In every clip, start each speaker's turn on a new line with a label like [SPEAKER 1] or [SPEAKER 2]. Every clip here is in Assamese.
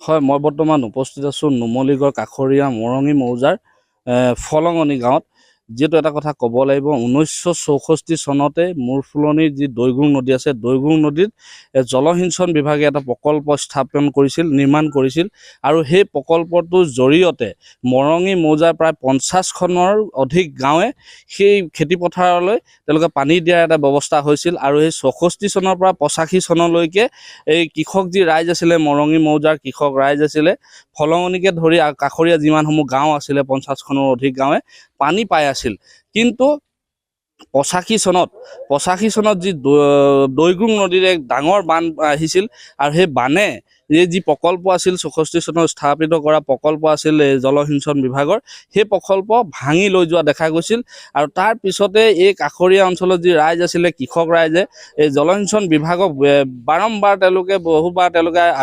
[SPEAKER 1] হয়, মই বৰ্তমান উপস্থিত আছোঁ নুমলীগড় কাষৰীয়া মৰঙী মৌজাৰ ফলঙনি গাঁৱত। যিহেতু এটা কথা ক'ব লাগিব, 1964 চনতে মূৰফুলনিৰ যি দৈগুং নদী আছে, দৈগুং নদীত জলসিঞ্চন বিভাগে এটা প্ৰকল্প স্থাপন কৰিছিল, নিৰ্মাণ কৰিছিল। আৰু সেই প্ৰকল্পটোৰ জৰিয়তে মৰঙী মৌজাৰ প্ৰায় 50খনৰ অধিক গাঁৱে সেই খেতিপথাৰলৈ তেওঁলোকে পানী দিয়াৰ এটা ব্যৱস্থা হৈছিল। আৰু সেই 64 চনৰ পৰা 85 চনলৈকে এই কৃষক যি ৰাইজ আছিলে, মৰঙী মৌজাৰ কৃষক ৰাইজ আছিলে, ফলঙনিকে ধৰি কাষৰীয়া যিমানসমূহ গাঁও আছিলে 50খনৰ অধিক গাঁৱে পানী পাই আছিল। কিন্তু 85 চনত যি দৈগুং নদীৰ এক ডাঙৰ বান আহিছিল, আৰু সেই বানে এই যি প্ৰকল্প আছিল 64 চনত স্থাপিত কৰা প্ৰকল্প আছিল জলসিঞ্চন বিভাগৰ, সেই প্ৰকল্প ভাঙি লৈ যোৱা দেখা গৈছিল। আৰু তাৰ পিছতে এই কাষৰীয়া অঞ্চলত যি ৰাইজ আছিলে, কৃষক ৰাইজে এই জলসিঞ্চন বিভাগক বাৰম্বাৰ বহুবাৰ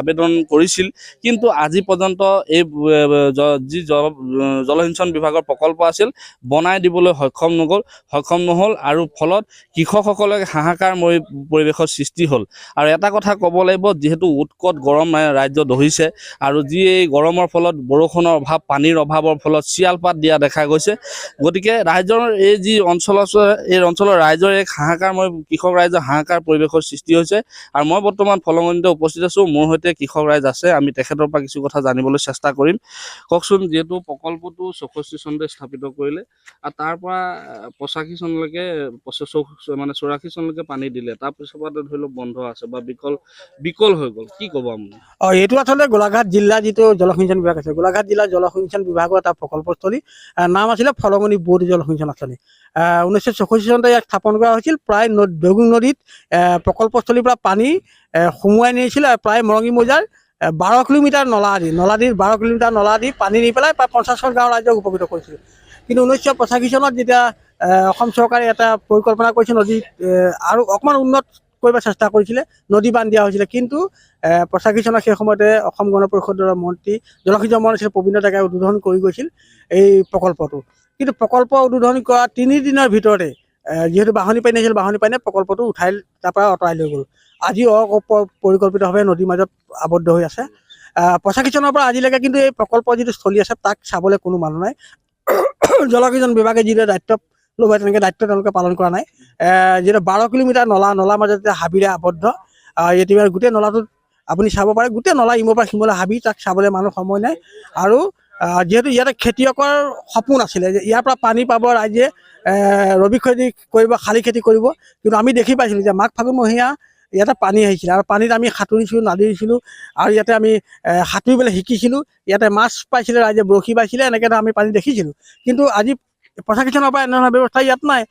[SPEAKER 1] আবেদন কৰিছিল। কিন্তু আজি পৰ্যন্ত এই যি জলসিঞ্চন বিভাগৰ প্ৰকল্প আছিল বনাই দিবলৈ সক্ষম নহ'ল, আৰু ফলত কৃষকসকলে হাহাকাৰময় পৰিৱেশৰ সৃষ্টি হ'ল। আৰু এটা কথা ক'ব লাগিব, যিহেতু উৎকট গৰম ৰাজ্য দহিছে, আৰু যি এই গৰমৰ ফলত বৰষুণৰ অভাৱ, পানীৰ অভাৱৰ ফলত চিয়ালপাত দিয়া দেখা গৈছে। গতিকে ৰাইজৰ এই যি অঞ্চল আছে, এই অঞ্চলৰ ৰাইজৰ এক হাহাকাৰময়, কৃষক ৰাইজৰ হাহাকাৰ পৰিৱেশৰ সৃষ্টি হৈছে। আৰু মই বৰ্তমান ফলঙনিতে উপস্থিত আছোঁ, মোৰ সৈতে কৃষক ৰাইজ আছে, আমি তেখেতৰ পৰা কিছু কথা জানিবলৈ চেষ্টা কৰিম। কওকচোন, যিহেতু প্ৰকল্পটো 64 চনতে স্থাপিত কৰিলে, আৰু তাৰ পৰা 85 চনলৈকে 84 চনলৈকে পানী দিলে, তাৰপিছৰ পৰা ধৰি লওক বন্ধ আছে বা বিকল হৈ গ'ল, কি ক'ব আপুনি?
[SPEAKER 2] এইটো আচলতে গোলাঘাট জিলা যিটো জলসিঞ্চন বিভাগ আছে, গোলাঘাট জিলা জলসিঞ্চন বিভাগৰ এটা প্ৰকল্পস্থলী, নাম আছিলে ফলঙনি বৌদ্ধ জলসিঞ্চন আঁচনি। 1964 চনতে ইয়াক স্থাপন কৰা হৈছিল। প্ৰায় দৈগুং নদীত প্ৰকল্পস্থলীৰ পৰা পানী সুমুৱাই নিছিল, আৰু প্ৰায় মৰঙী মৌজাৰ 12 কিলোমিটাৰ নলাদিৰ 12 কিলোমিটাৰ নলা দি পানী নি পেলাই প্ৰায় 50খন গাঁৱৰ ৰাইজক উপকৃত কৰিছিল। কিন্তু 1985 চনত যেতিয়া অসম চৰকাৰে এটা পৰিকল্পনা কৰিছিল, নদীত আৰু অকণমান উন্নত কৰিব চেষ্টা কৰিছিলে, নদী বান্ধ দিয়া হৈছিলে। কিন্তু 85 চনত সেই সময়তে অসম গণ পৰিষদৰ মন্ত্ৰী জলসিঞ্চন মন্ত্ৰী প্ৰবীণ ডেকাই উদ্বোধন কৰি গৈছিল এই প্ৰকল্পটো। কিন্তু প্ৰকল্প উদ্বোধন কৰা 3 দিনৰ ভিতৰতে যিহেতু বাঢ়নি পানী আহিছিল, বাঢ়নি পানীয়ে প্ৰকল্পটো তাৰ পৰা আঁতৰাই লৈ গ'ল। আজি পৰিকল্পিতভাৱে নদীৰ মাজত আবদ্ধ হৈ আছে। 85 চনৰ পৰা আজিলৈকে কিন্তু এই প্ৰকল্প যিটো চলি আছে, তাক চাবলৈ কোনো মানুহ নাই। জলসিঞ্চন বিভাগে যিদৰে দায়িত্ব ল'ব তেনেকৈ দায়িত্ব তেওঁলোকে পালন কৰা নাই। যিহেতু 12 কিলোমিটাৰ নলাৰ মাজত হাবিৰে আবদ্ধ, এতিয়া গোটেই নলাটোত আপুনি চাব পাৰে, গোটেই নলা ইমূৰৰ পৰা সিমূৰলৈ হাবি, তাক চাবলৈ মানুহ সময় নাই। আৰু যিহেতু ইয়াতে খেতিয়কৰ সপোন আছিলে যে ইয়াৰ পৰা পানী পাব, ৰাইজে ৰবি খেতি কৰিব, শালি খেতি কৰিব। কিন্তু আমি দেখি পাইছিলোঁ যে মাঘ ফাগুন মহীয়া ইয়াতে পানী আহিছিলে, আৰু পানীত আমি সাঁতুৰিছিলোঁ, নাদৰিছিলোঁ, আৰু ইয়াতে আমি সাঁতুৰিবলৈ শিকিছিলোঁ। ইয়াতে মাছ পাইছিলে, ৰাইজে বৰশী বাইছিলে, এনেকৈ আমি পানী দেখিছিলোঁ। কিন্তু আজি 85 চনৰ পৰা এনেধৰণৰ ব্যৱস্থা ইয়াত নাই।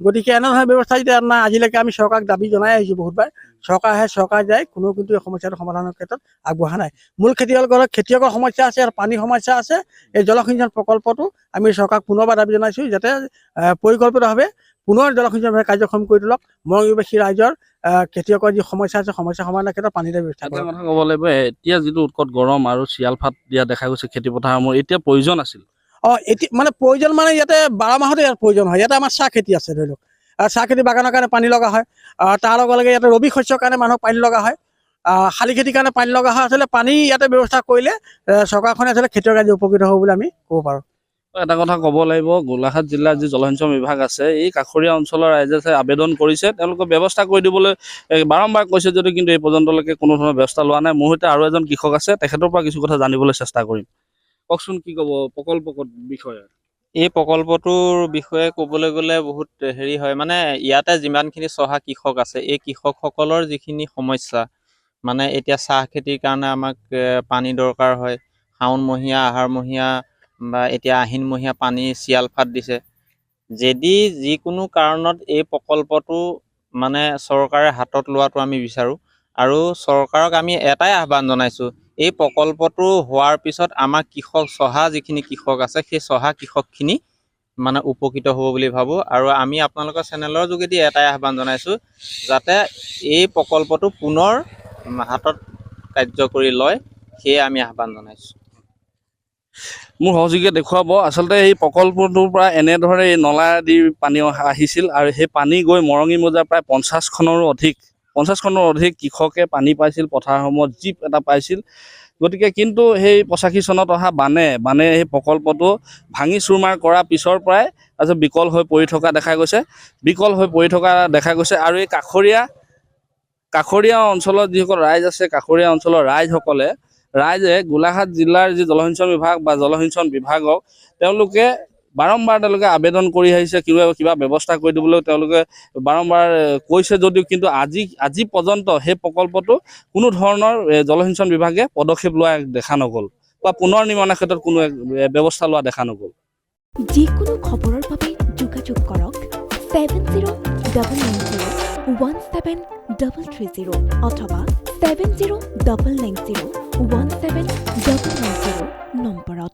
[SPEAKER 2] গতিকে এনেধৰণৰ ব্যৱস্থা যেতিয়া ইয়াত নাই, আজিলৈকে আমি চৰকাৰক দাবী জনাই আহিছোঁ বহুতবাৰ। চৰকাৰ আহে, চৰকাৰ যায়, কোনো কিন্তু এই সমস্যাটো সমাধানৰ ক্ষেত্ৰত আগবঢ়া নাই। মূল খেতিয়কৰ সমস্যা আছে, আৰু পানীৰ সমস্যা আছে। এই জলসিঞ্চন প্ৰকল্পটো আমি চৰকাৰক পুনৰবাৰ দাবী জনাইছোঁ, যাতে পৰিকল্পিতভাৱে পুনৰ জলসিঞ্চন কাৰ্যক্ষম কৰি তোলক। মৰঙীবাসী ৰাইজৰ খেতিয়কৰ যি সমস্যা আছে, সমস্যা সমাধানৰ ক্ষেত্ৰত পানীৰ ব্যৱস্থা
[SPEAKER 1] এটা কথা ক'ব লাগিব, এতিয়া যিটো উৎকট গৰম আৰু চিয়ালফাট দিয়া দেখা গৈছে খেতিপথাৰসমূহ, এতিয়া প্ৰয়োজন আছিল।
[SPEAKER 2] এতিয়া মানে প্ৰয়োজন মানে ইয়াতে 12 মাহতে ইয়াত প্ৰয়োজন হয়। ইয়াতে আমাৰ চাহ খেতি আছে, ধৰি লওক, চাহ খেতি বাগানৰ কাৰণে পানী লগা হয়। তাৰ লগে লগে ইয়াতে ৰবি শস্যৰ কাৰণে মানুহক পানী লগা হয়, শালি খেতিৰ কাৰণে পানী লগা হয়। আচলতে পানী ইয়াতে ব্যৱস্থা কৰিলে চৰকাৰখনে আচলতে খেতিয়ক ৰাইজে উপকৃত হ'ব বুলি আমি ক'ব পাৰোঁ।
[SPEAKER 1] এটা কথা ক'ব লাগিব, গোলাঘাট জিলাৰ যি জলসিঞ্চন বিভাগ আছে, এই কাষৰীয়া অঞ্চলৰ ৰাইজে আবেদন কৰিছে, তেওঁলোকে ব্যৱস্থা কৰি দিবলৈ বাৰম্বাৰ কৈছে যদিও কিন্তু এই পৰ্যন্তলৈকে কোনো ধৰণৰ ব্যৱস্থা লোৱা নাই। মোৰ সৈতে আৰু এজন কৃষক আছে, তেখেতৰ পৰা কিছু কথা জানিবলৈ চেষ্টা কৰিম। কওকচোন, কি ক'ব প্ৰকল্পৰ বিষয়ে?
[SPEAKER 3] এই প্ৰকল্পটোৰ বিষয়ে ক'বলৈ গ'লে বহুত হেৰি হয়, মানে ইয়াতে যিমানখিনি চহা কৃষক আছে, এই কৃষকসকলৰ যিখিনি সমস্যা, মানে এতিয়া চাহ খেতিৰ কাৰণে আমাক পানী দৰকাৰ হয়। শাওণমহীয়া, আহাৰমহীয়া বা এতিয়া আহিনমহীয়া পানী চিয়ালফাট দিছে। যদি যিকোনো কাৰণত এই প্ৰকল্পটো মানে চৰকাৰে হাতত লোৱাটো আমি বিচাৰোঁ, আৰু চৰকাৰক আমি এটাই আহ্বান জনাইছোঁ, এই প্ৰকল্পটো হোৱাৰ পিছত আমাৰ চহা যিখিনি কৃষক আছে, সেই চহা কৃষকখিনি মানে উপকৃত হ'ব বুলি ভাবোঁ। আৰু আমি আপোনালোকৰ চেনেলৰ যোগেদি এটাই আহ্বান জনাইছোঁ, যাতে এই প্ৰকল্পটো পুনৰ হাতত কাৰ্যকৰী লয়, সেয়ে আমি আহ্বান জনাইছোঁ।
[SPEAKER 1] মোৰ সহযোগীয়ে দেখুৱাব, আচলতে এই প্ৰকল্পটোৰ পৰা এনেদৰে এই নলা দি পানী আহিছিল, আৰু সেই পানী গৈ মৰঙী মৌজাৰ প্ৰায় 50খনৰো অধিক কৃষকে পানী পাইছিল। পথাৰসমূহত জীপ এটা পাইছিল। গতিকে কিন্তু সেই 85 চনত অহা বানে সেই প্ৰকল্পটো ভাঙি চুৰমাৰ কৰাৰ পিছৰ পৰাই তাৰপিছত বিকল হৈ পৰি থকা দেখা গৈছে আৰু এই কাষৰীয়া অঞ্চলত যিসকল ৰাইজ আছে কাষৰীয়া অঞ্চলৰ ৰাইজে গোলাঘাট জিলাৰ যি জলসিঞ্চন বিভাগ বা জলসিঞ্চন বিভাগক তেওঁলোকে বাৰম্বাৰ আবেদন কৰি আহিছে কিবা ব্যৱস্থা কৰি দিবলৈ তেওঁলোকে বাৰম্বাৰ কৈছে যদিও কিন্তু আজি পৰ্যন্ত সেই প্ৰকল্পটো কোনো ধৰণৰ জলসিঞ্চন বিভাগে পদক্ষেপ লোৱা দেখা নগ'ল বা পুনৰ নিৰ্মাণৰ ক্ষেত্ৰত কোনো ব্যৱস্থা লোৱা দেখা নগ'ল।
[SPEAKER 4] যিকোনো খবৰৰ বাবে যোগাযোগ কৰক 7099017330 অথবা 7099017990 নম্বৰত।